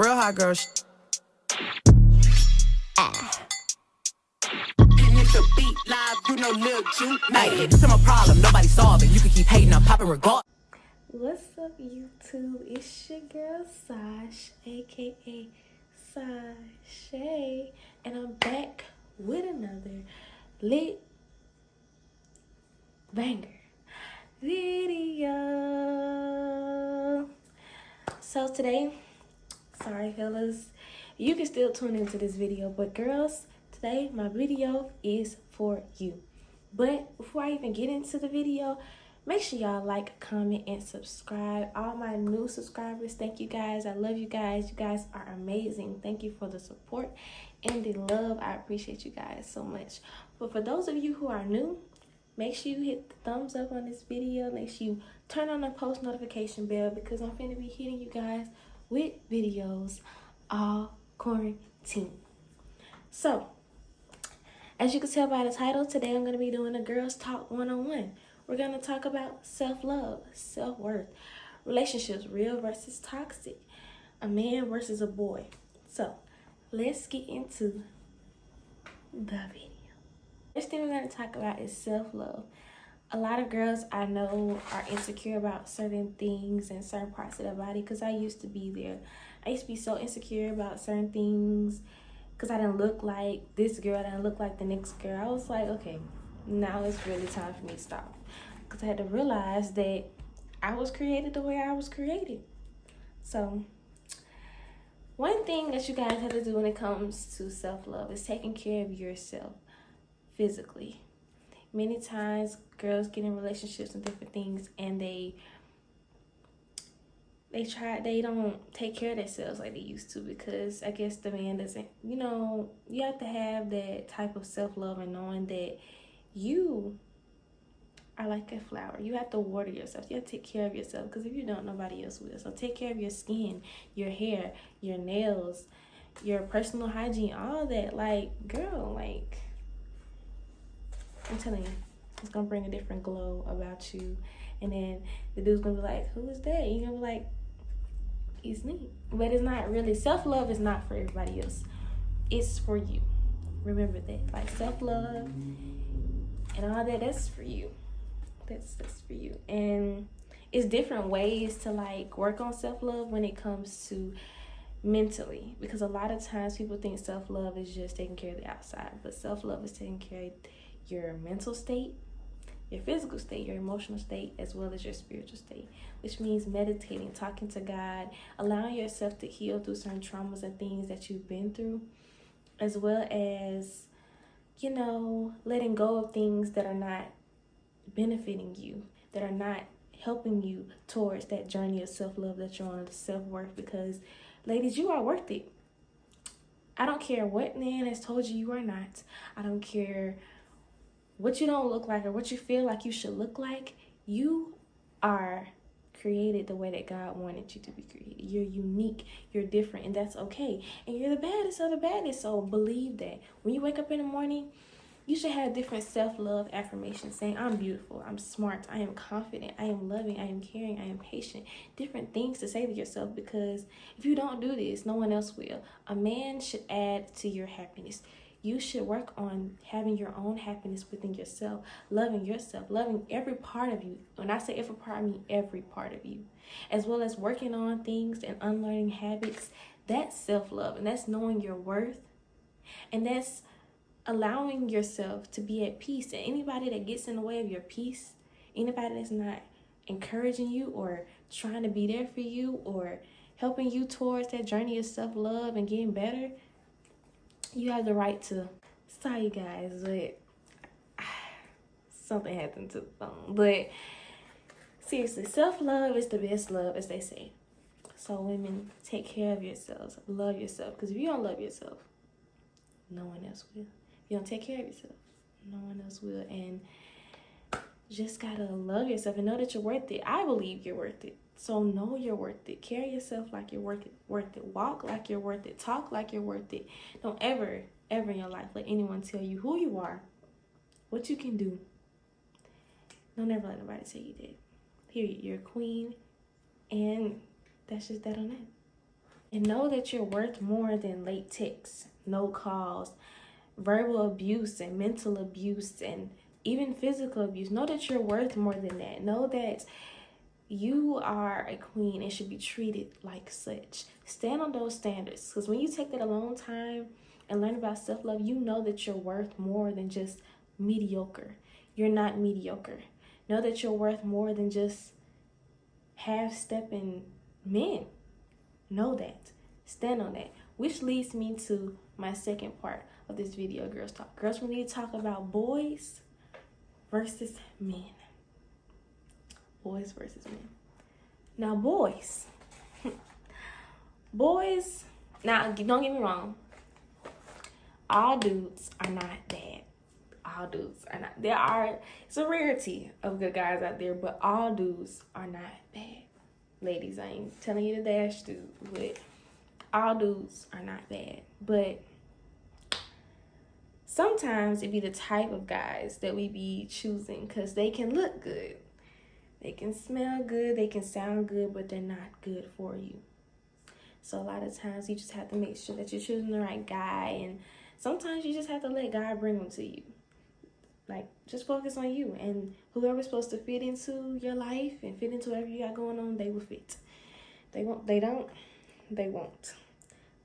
Real hot girl And if the beat live, you know Lil Ju made it. This is my problem, nobody solve it. You can keep hating, I'm popping regard. What's up, YouTube? It's your girl Sash, aka Sashay, and I'm back with another lit banger video. So today, sorry fellas, you can still tune into this video, but girls, today my video is for you. But before I even get into the video, make sure y'all like, comment, and subscribe. All my new subscribers, thank you guys. I love you guys. You guys are amazing. Thank you for the support and the love. I appreciate you guys so much. But for those of you who are new, make sure you hit the thumbs up on this video. Make sure you turn on the post notification bell because I'm finna be hitting you guys with videos all quarantine. So, as you can tell by the title, today I'm going to be doing a Girls Talk 101. We're going to talk about self-love, self-worth, relationships, real versus toxic, a man versus a boy. So, let's get into the video. First thing we're going to talk about is self-love. A lot of girls I know are insecure about certain things and certain parts of their body because I used to be there. I used to be so insecure about certain things because I didn't look like this girl, I didn't look like the next girl. I was like, okay, now it's really time for me to stop. Because I had to realize that I was created the way I was created. So, one thing that you guys have to do when it comes to self-love is taking care of yourself physically. Many times, girls get in relationships and different things, and they don't take care of themselves like they used to because I guess the man doesn't, you have to have that type of self-love and knowing that you are like a flower. You have to water yourself. You have to take care of yourself because if you don't, nobody else will. So take care of your skin, your hair, your nails, your personal hygiene, all that. Like, girl, like, I'm telling you, it's going to bring a different glow about you. And then the dude's going to be like, who is that? And you're going to be like, it's me. But it's not really. Self-love is not for everybody else. It's for you. Remember that. Like, self-love and all that, that's for you. That's for you. And it's different ways to, like, work on self-love when it comes to mentally. Because a lot of times people think self-love is just taking care of the outside. But self-love is taking care of your mental state, your physical state, your emotional state, as well as your spiritual state, which means meditating, talking to God, allowing yourself to heal through certain traumas and things that you've been through, as well as, letting go of things that are not benefiting you, that are not helping you towards that journey of self-love that you're on, the self-worth, because, ladies, you are worth it. I don't care what man has told you you are not. I don't care what you don't look like or what you feel like you should look like. You are created the way that God wanted you to be created. You're unique, you're different, and that's okay. And you're the baddest of the baddest, so believe that. When you wake up in the morning, you should have different self-love affirmations saying, I'm beautiful, I'm smart, I am confident, I am loving, I am caring, I am patient. Different things to say to yourself, because if you don't do this, no one else will. A man should add to your happiness. You should work on having your own happiness within yourself, loving every part of you. When I say every part, I mean every part of you, as well as working on things and unlearning habits. That's self-love, and that's knowing your worth, and that's allowing yourself to be at peace. And anybody that gets in the way of your peace, anybody that's not encouraging you or trying to be there for you or helping you towards that journey of self-love and getting better, you have the right to. Sorry, guys, but something happened to the phone. But seriously, self-love is the best love, as they say. So women, take care of yourselves. Love yourself. Because if you don't love yourself, no one else will. If you don't take care of yourself, no one else will. And just gotta love yourself and know that you're worth it. I believe you're worth it. So know you're worth it. Carry yourself like you're worth it. Walk like you're worth it. Talk like you're worth it. Don't ever in your life let anyone tell you who you are, what you can do. Don't ever let nobody tell you that. Period. You're a queen, and that's just that on that. And know that you're worth more than late texts, no calls, verbal abuse and mental abuse and even physical abuse. Know that you're worth more than that. Know that you are a queen and should be treated like such. Stand on those standards, because when you take that alone time and learn about self-love, you know that you're worth more than just mediocre. You're not mediocre. Know that you're worth more than just half-stepping men. Know that. Stand on that. Which leads me to my second part of this video, Girls Talk. Girls, we need to talk about boys versus men. Boys versus men. Now, boys. Boys, now, don't get me wrong. All dudes are not bad. All dudes are not. It's a rarity of good guys out there, but all dudes are not bad. Ladies, I ain't telling you to dash dude, but all dudes are not bad. But sometimes it be the type of guys that we be choosing because they can look good. They can smell good, they can sound good, but they're not good for you. So a lot of times you just have to make sure that you're choosing the right guy, and sometimes you just have to let God bring them to you. Like, just focus on you, and whoever's supposed to fit into your life and fit into whatever you got going on, they will fit. They won't.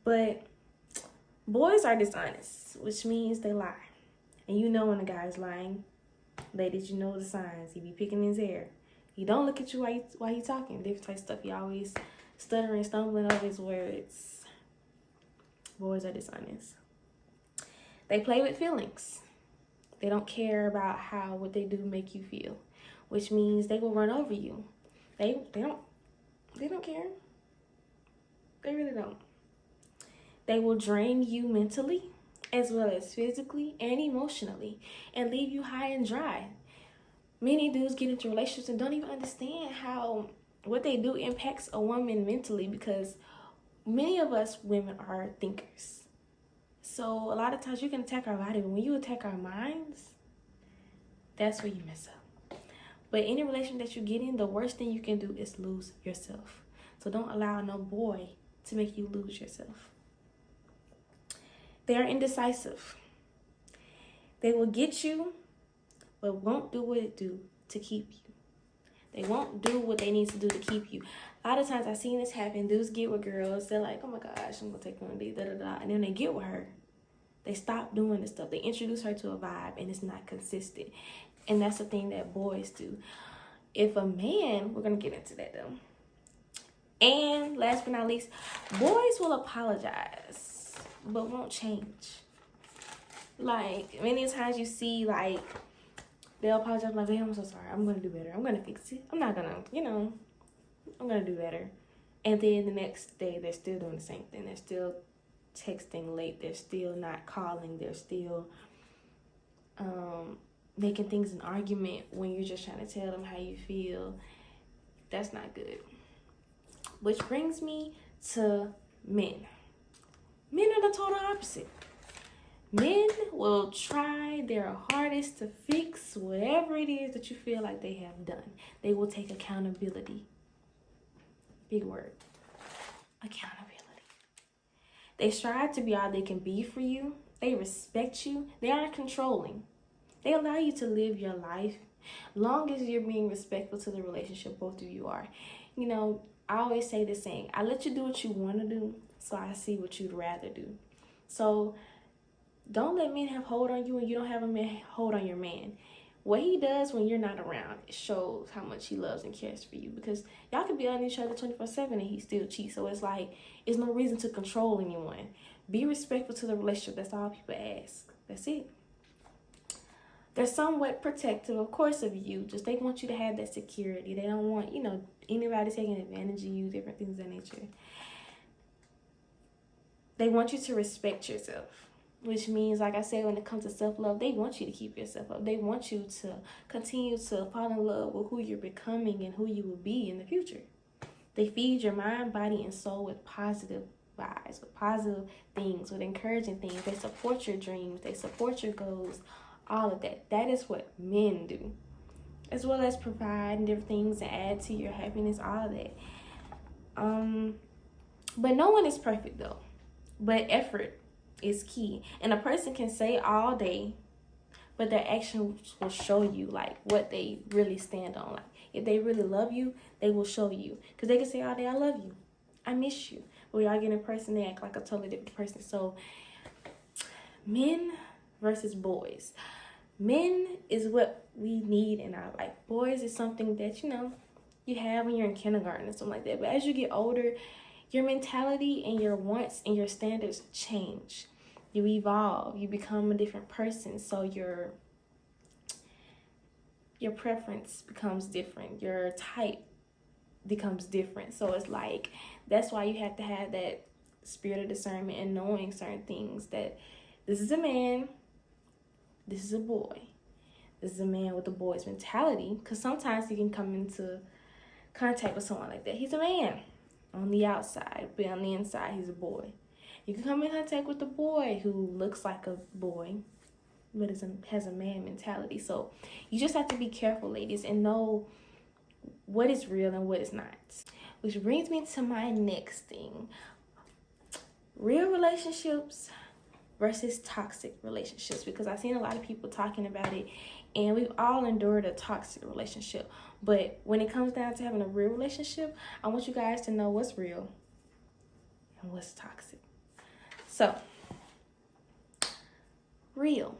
But boys are dishonest, which means they lie. And you know when a guy's lying. Ladies, you know the signs. He be picking his hair. He don't look at you while he talking. Different type of stuff. He always stuttering, stumbling over his words. Boys are dishonest. They play with feelings. They don't care about how what they do make you feel, which means they will run over you. They don't care. They really don't. They will drain you mentally as well as physically and emotionally and leave you high and dry. Many dudes get into relationships and don't even understand how what they do impacts a woman mentally, because many of us women are thinkers. So a lot of times you can attack our body, but when you attack our minds, that's where you mess up. But any relationship that you get in, the worst thing you can do is lose yourself. So don't allow no boy to make you lose yourself. They are indecisive. They will get you, but won't do what it do to keep you. They won't do what they need to do to keep you. A lot of times I've seen this happen. Dudes get with girls. They're like, oh my gosh, I'm going to take her on a date, da-da-da. And then they get with her. They stop doing this stuff. They introduce her to a vibe, and it's not consistent. And that's the thing that boys do. If a man, we're going to get into that though. And last but not least, boys will apologize, but won't change. Like, many times you see, like, they'll apologize, like, hey, I'm so sorry. I'm going to do better. I'm going to fix it. I'm not going to, I'm going to do better. And then the next day, they're still doing the same thing. They're still texting late. They're still not calling. They're still making things an argument when you're just trying to tell them how you feel. That's not good. Which brings me to men. Men are the total opposite. Men will try their hardest to fix whatever it is that you feel like they have done. They will take accountability. Big word. Accountability. They strive to be all they can be for you. They respect you. They aren't controlling. They allow you to live your life long as you're being respectful to the relationship both of you are. I always say this saying, I let you do what you want to do, so I see what you'd rather do. So don't let men have hold on you and you don't have a man hold on your man. What he does when you're not around, it shows how much he loves and cares for you, because y'all can be on each other 24/7 and he still cheats. So it's like, there's no reason to control anyone. Be respectful to the relationship. That's all people ask. That's it. They're somewhat protective, of course, of you. Just they want you to have that security. They don't want, anybody taking advantage of you, different things of that nature. They want you to respect yourself, which means, like I said, when it comes to self-love, they want you to keep yourself up. They want you to continue to fall in love with who you're becoming and who you will be in the future. They feed your mind, body, and soul with positive vibes, with positive things, with encouraging things. They support your dreams. They support your goals. All of that. That is what men do. As well as provide different things and add to your happiness, all of that. But no one is perfect though. But effort is key. And a person can say all day, but their actions will show you like what they really stand on. Like if they really love you, they will show you. Because they can say all day, I love you, I miss you. But when y'all get in person, they act like a totally different person. So men versus boys. Men is what we need in our life. Boys is something that, you know, you have when you're in kindergarten or something like that. But as you get older, your mentality and your wants and your standards change. You evolve. You become a different person. So your preference becomes different. Your type becomes different. So it's like, that's why you have to have that spirit of discernment and knowing certain things, that this is a man, this is a boy. This is a man with a boy's mentality. Because sometimes you can come into contact with someone like that. He's a man on the outside, but on the inside, he's a boy. You can come in contact with a boy who looks like a boy, but has a man mentality. So you just have to be careful, ladies, and know what is real and what is not. Which brings me to my next thing. Real relationships versus toxic relationships, because I've seen a lot of people talking about it, and we've all endured a toxic relationship. But when it comes down to having a real relationship, I want you guys to know what's real and what's toxic. So, real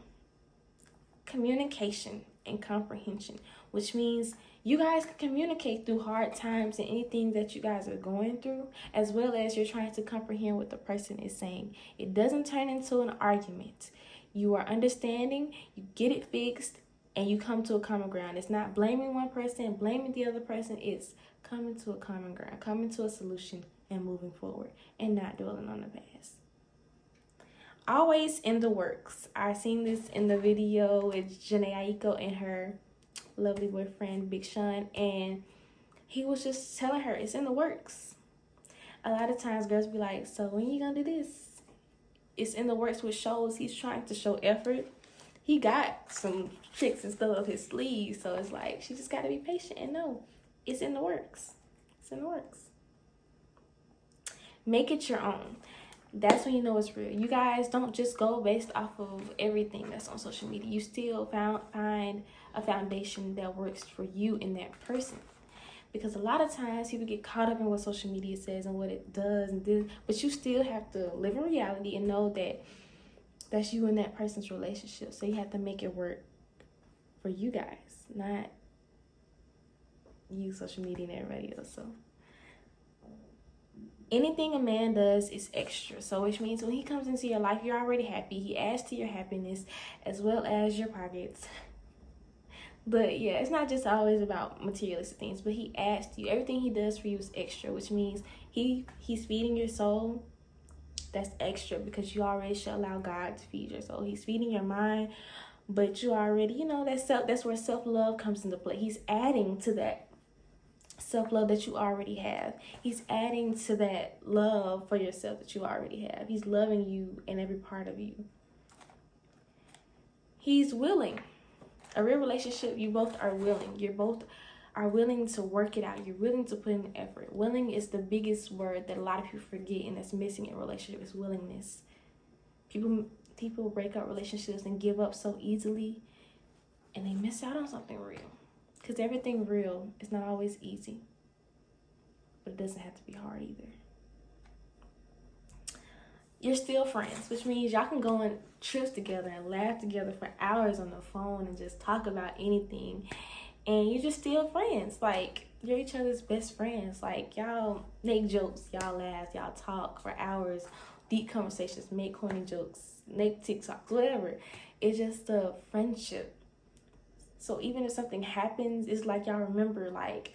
communication and comprehension, which means you guys can communicate through hard times and anything that you guys are going through, as well as you're trying to comprehend what the person is saying. It doesn't turn into an argument. You are understanding, you get it fixed, and you come to a common ground. It's not blaming one person, blaming the other person. It's coming to a common ground, coming to a solution, and moving forward, and not dwelling on the past. Always in the works. I seen this in the video with Janae Aiko and her lovely boyfriend, Big Sean, and he was just telling her it's in the works. A lot of times girls be like, so when you gonna do this? It's in the works, which shows he's trying to show effort. He got some tricks and stuff up his sleeve, so it's like she just gotta be patient and know it's in the works. It's in the works. Make it your own. That's when you know it's real. You guys don't just go based off of everything that's on social media. You still find a foundation that works for you and that person. Because a lot of times people get caught up in what social media says and what it does and this, but you still have to live in reality and know that that's you and that person's relationship. So you have to make it work for you guys, not use social media and everybody else. So anything a man does is extra. So which means when he comes into your life, you're already happy. He adds to your happiness as well as your pockets. But yeah, it's not just always about materialistic things, but he adds to you. Everything he does for you is extra, which means he's feeding your soul. That's extra because you already should allow God to feed your soul. He's feeding your mind, but you already, you know, that's where self-love comes into play. He's adding to that self-love that you already have. He's adding to that love for yourself that you already have. He's loving you in every part of you. He's willing. A real relationship, you both are willing. You both are willing to work it out. You're willing to put in the effort. Willing is the biggest word that a lot of people forget and that's missing in a relationship is willingness. People break up relationships and give up so easily, and they miss out on something real. Because everything real is not always easy, but it doesn't have to be hard either. You're still friends, which means y'all can go on trips together and laugh together for hours on the phone and just talk about anything, and you're just still friends. Like, you're each other's best friends. Like, y'all make jokes, y'all laugh, y'all talk for hours, deep conversations, make corny jokes, make TikToks, whatever. It's just a friendship. So even if something happens, it's like y'all remember, like,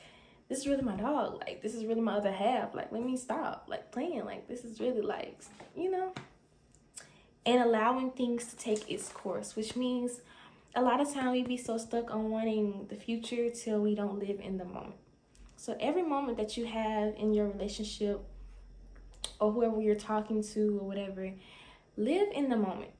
this is really my dog. Like, this is really my other half. Like, let me stop, like, playing. Like, this is really, like, you know. And allowing things to take its course, which means a lot of time we be so stuck on wanting the future till we don't live in the moment. So every moment that you have in your relationship or whoever you're talking to or whatever, live in the moment.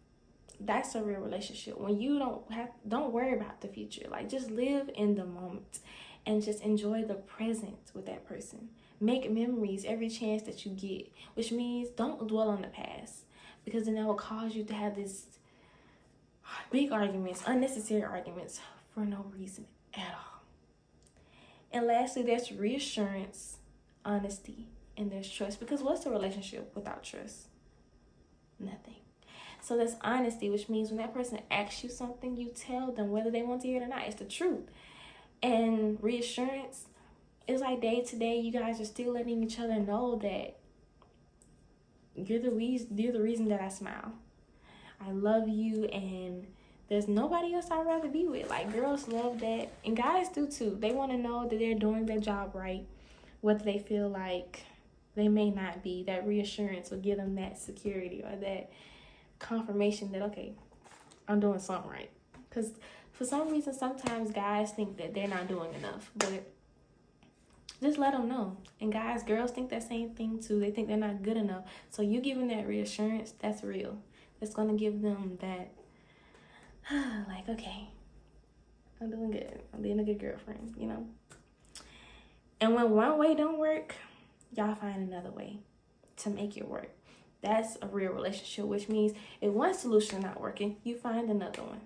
That's a real relationship. When you don't worry about the future. Like, just live in the moment and just enjoy the present with that person. Make memories every chance that you get, which means don't dwell on the past, because then that will cause you to have this big arguments, unnecessary arguments for no reason at all. And lastly, there's reassurance, honesty, and there's trust, because what's a relationship without trust? Nothing. So there's honesty, which means when that person asks you something, you tell them whether they want to hear it or not. It's the truth. And reassurance is like day to day, you guys are still letting each other know that you're the reason that I smile. I love you, and there's nobody else I'd rather be with. Like, girls love that, and guys do too. They want to know that they're doing their job right, whether they feel like they may not be. That reassurance will give them that security or that confirmation that, okay, I'm doing something right. Because for some reason, sometimes guys think that they're not doing enough, but just let them know. And guys, girls think that same thing too. They think they're not good enough. So you giving that reassurance, that's real. It's going to give them that, like, okay, I'm doing good. I'm being a good girlfriend, you know. And when one way don't work, y'all find another way to make it work. That's a real relationship, which means if one solution is not working, you find another one.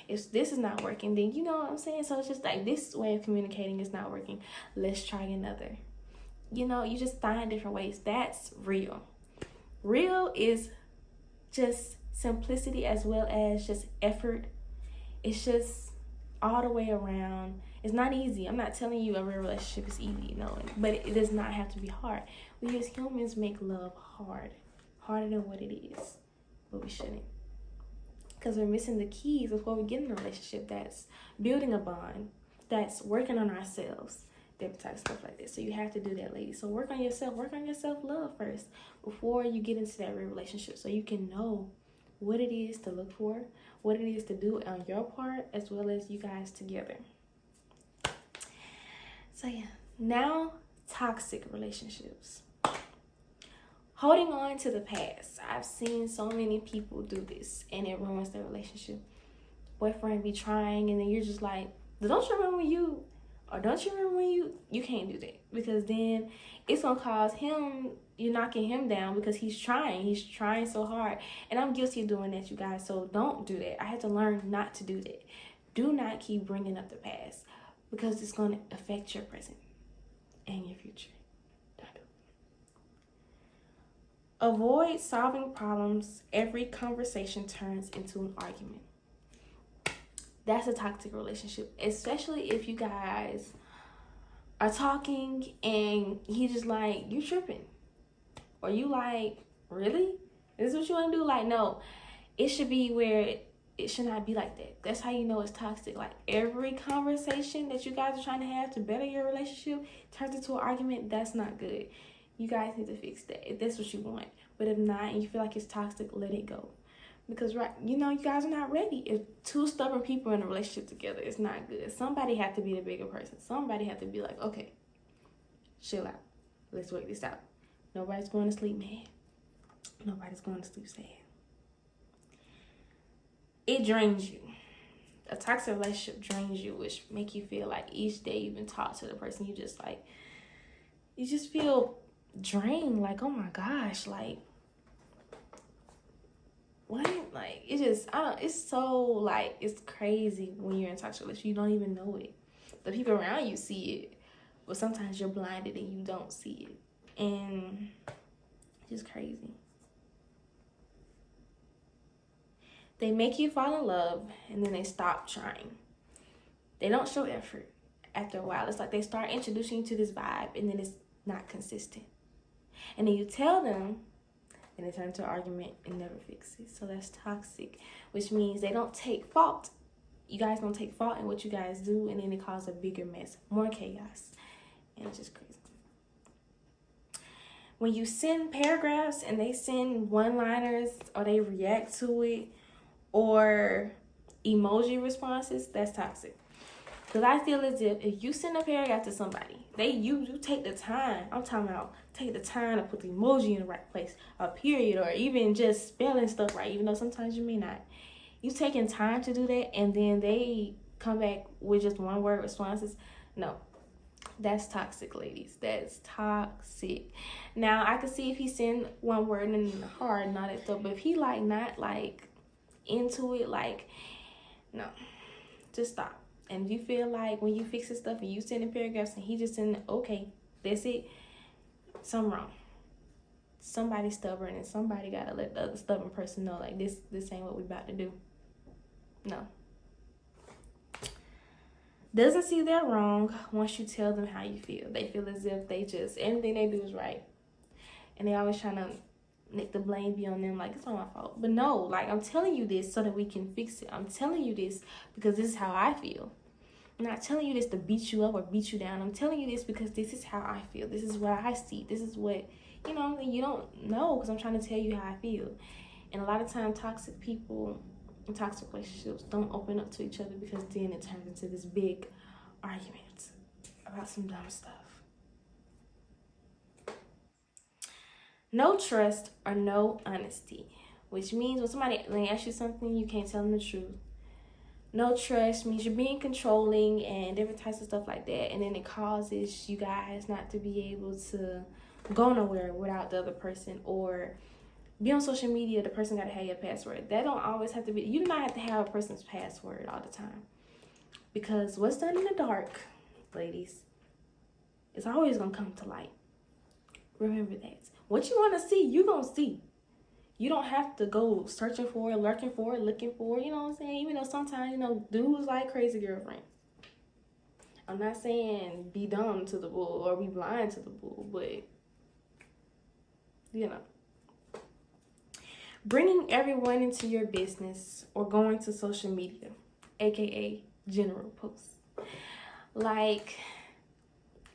If this is not working, then you know what I'm saying? So it's just like, this way of communicating is not working. Let's try another. You know, you just find different ways. That's real. Real is just simplicity as well as just effort. It's just all the way around. It's not easy. I'm not telling you a real relationship is easy, no. But it does not have to be hard. We as humans make love hard. Harder than what it is. But we shouldn't. Because we're missing the keys before we get in a relationship. That's building a bond. That's working on ourselves. Different type of stuff like this. So you have to do that, ladies. So work on yourself. Work on your self-love first before you get into that real relationship. So you can know what it is to look for, what it is to do on your part, as well as you guys together. So yeah. Now, toxic relationships. Holding on to the past. I've seen so many people do this, and it ruins their relationship. Boyfriend be trying, and then you're just like, don't you remember when you, or don't you remember when you can't do that. Because then it's going to cause him, you're knocking him down because he's trying so hard. And I'm guilty of doing that, you guys, so don't do that. I had to learn not to do that. Do not keep bringing up the past, because it's going to affect your present and your future. Avoid solving problems. Every conversation turns into an argument. That's a toxic relationship, especially if you guys are talking and he just like, you tripping. Or you like, really? This is what you want to do? Like, no. It should be where it should not be like that. That's how you know it's toxic. Like, every conversation that you guys are trying to have to better your relationship turns into an argument. That's not good. You guys need to fix that if that's what you want. But if not, and you feel like it's toxic, let it go. Because, right, you know, you guys are not ready. If two stubborn people in a relationship together, it's not good. Somebody have to be the bigger person. Somebody have to be like, okay, chill out. Let's work this out. Nobody's going to sleep mad. Nobody's going to sleep sad. It drains you. A toxic relationship drains you, which make you feel like each day you even talk to the person, you just feel drained. Like, oh my gosh, like, what? Like, it's so, like, it's crazy when you're in a toxic relationship. You don't even know it. The people around you see it, but sometimes you're blinded and you don't see it. And it's just crazy. They make you fall in love, and then they stop trying. They don't show effort after a while. It's like they start introducing you to this vibe, and then it's not consistent. And then you tell them, and it turns into an argument and never fixes. So that's toxic, which means they don't take fault. You guys don't take fault in what you guys do, and then it causes a bigger mess, more chaos, and it's just crazy. When you send paragraphs and they send one-liners or they react to it or emoji responses, that's toxic. Because I feel as if you send a paragraph to somebody, you take the time. I'm talking about take the time to put the emoji in the right place, a period, or even just spelling stuff right, even though sometimes you may not. You taking time to do that, and then they come back with just one-word responses. No. That's toxic, ladies. That's toxic. Now, I could see if he send one word and hard and all that stuff, but if he like not like into it, like, no, just stop. And if you feel like when you fix his stuff and you send in paragraphs and he just send, okay, that's it, something wrong. Somebody's stubborn and somebody gotta let the other stubborn person know, like, this ain't what we about to do. No. Doesn't see they're wrong once you tell them how you feel. They feel as if they just, everything they do is right. And they always trying to make the blame be on them, like, it's not my fault. But no, like, I'm telling you this so that we can fix it. I'm telling you this because this is how I feel. I'm not telling you this to beat you up or beat you down. I'm telling you this because this is how I feel. This is what I see. This is what, you know, you don't know because I'm trying to tell you how I feel. And a lot of times toxic people and toxic relationships don't open up to each other because then it turns into this big argument about some dumb stuff. No trust or no honesty, which means when somebody asks you something, you can't tell them the truth. No trust means you're being controlling and different types of stuff like that. And then it causes you guys not to be able to go nowhere without the other person, or be on social media, the person got to have your password. That don't always have to be, you do not have to have a person's password all the time. Because what's done in the dark, ladies, it's always going to come to light. Remember that. What you want to see, you're going to see. You don't have to go searching for it, lurking for it, looking for it, you know what I'm saying? Even though sometimes, you know, dudes like crazy girlfriends. I'm not saying be dumb to the bull or be blind to the bull, but, you know. Bringing everyone into your business or going to social media, aka general posts. Like,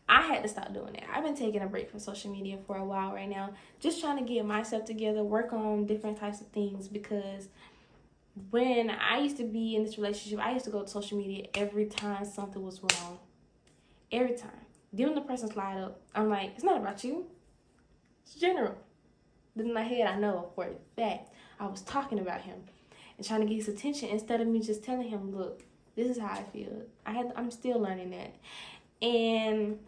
I had to stop doing that. I've been taking a break from social media for a while right now, just trying to get myself together, work on different types of things, because when I used to be in this relationship, I used to go to social media every time something was wrong. Every time. Then when the person slide up, I'm like, it's not about you. It's general. Then in my head, I know for a fact I was talking about him and trying to get his attention instead of me just telling him, look, this is how I feel. I'm still learning that. And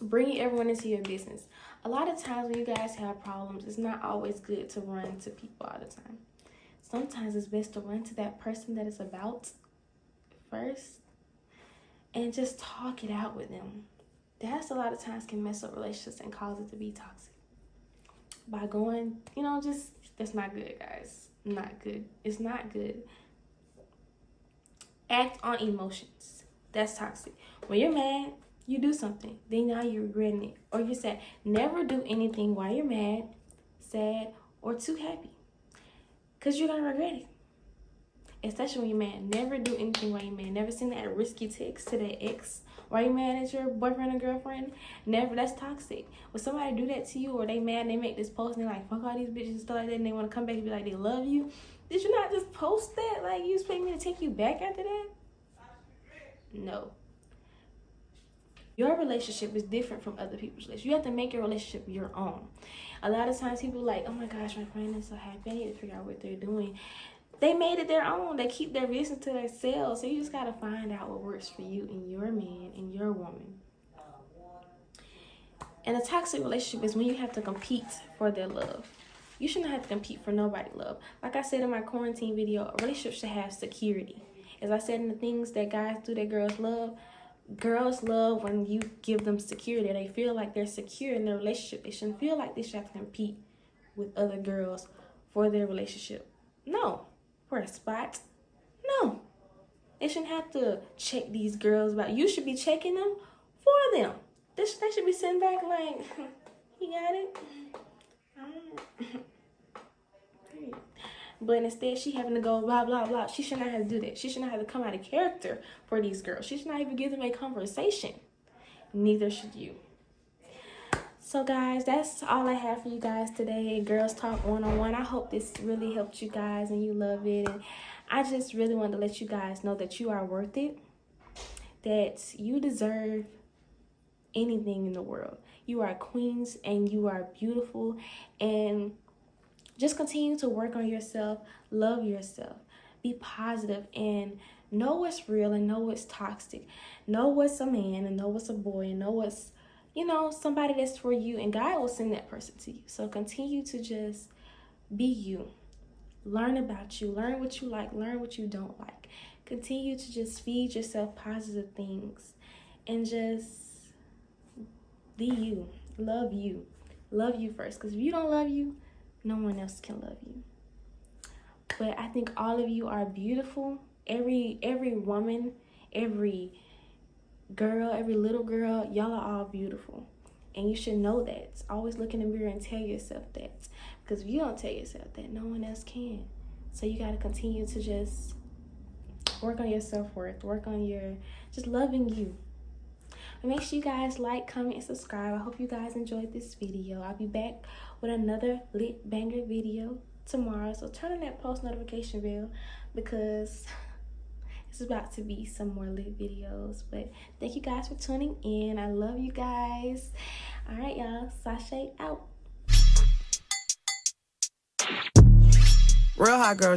bringing everyone into your business. A lot of times when you guys have problems, it's not always good to run to people all the time. Sometimes it's best to run to that person that it's about first and just talk it out with them. That's a lot of times can mess up relationships and cause it to be toxic. By going, you know, just, that's not good, guys. Not good. It's not good. Act on emotions. That's toxic. When you're mad, you do something. Then now you're regretting it. Or you're sad. Never do anything while you're mad, sad, or too happy. Because you're going to regret it. Especially when you're mad. Never do anything while you're mad. Never send that risky text to that ex while you're mad at your boyfriend or girlfriend. Never. That's toxic. When somebody do that to you, or they mad and they make this post and they're like, fuck all these bitches and stuff like that, and they want to come back and be like, they love you. Did you not just post that? Like, you expect me to take you back after that? No. Your relationship is different from other people's relationship. You have to make your relationship your own. A lot of times people are like, oh my gosh, my friend is so happy. I need to figure out what they're doing. They made it their own. They keep their business to themselves. So you just got to find out what works for you and your man and your woman. And a toxic relationship is when you have to compete for their love. You shouldn't have to compete for nobody's love. Like I said in my quarantine video, a relationship should have security. As I said in the things that guys do that girls love when you give them security. They feel like they're secure in their relationship. They shouldn't feel like they should have to compete with other girls for their relationship. No. For a spot. No. They shouldn't have to check these girls about. You should be checking them for them. They should be sitting back like, he got it. But instead, she having to go blah, blah, blah. She should not have to do that. She should not have to come out of character for these girls. She should not even give them a conversation. Neither should you. So, guys, that's all I have for you guys today. Girls Talk 101. I hope this really helped you guys and you love it. And I just really wanted to let you guys know that you are worth it. That you deserve anything in the world. You are queens and you are beautiful. And just continue to work on yourself, love yourself, be positive, and Know what's real and know what's toxic. Know what's a man and know what's a boy and know what's, somebody that's for you, and God will send that person to you. So continue to just be you. Learn about you. Learn what you like. Learn what you don't like. Continue to just feed yourself positive things and just be you. Love you. Love you first. Because if you don't love you, no one else can love you. But I think all of you are beautiful. Every woman, every girl, every little girl, y'all are all beautiful. And you should know that. Always look in the mirror and tell yourself that. Because if you don't tell yourself that, no one else can. So you got to continue to just work on your self-worth. Work on your just loving you. And make sure you guys like, comment, and subscribe. I hope you guys enjoyed this video. I'll be back with another lit banger video tomorrow. So turn on that post notification bell because it's about to be some more lit videos. But thank you guys for tuning in. I love you guys. All right, y'all. Sashay out. Real hot girl.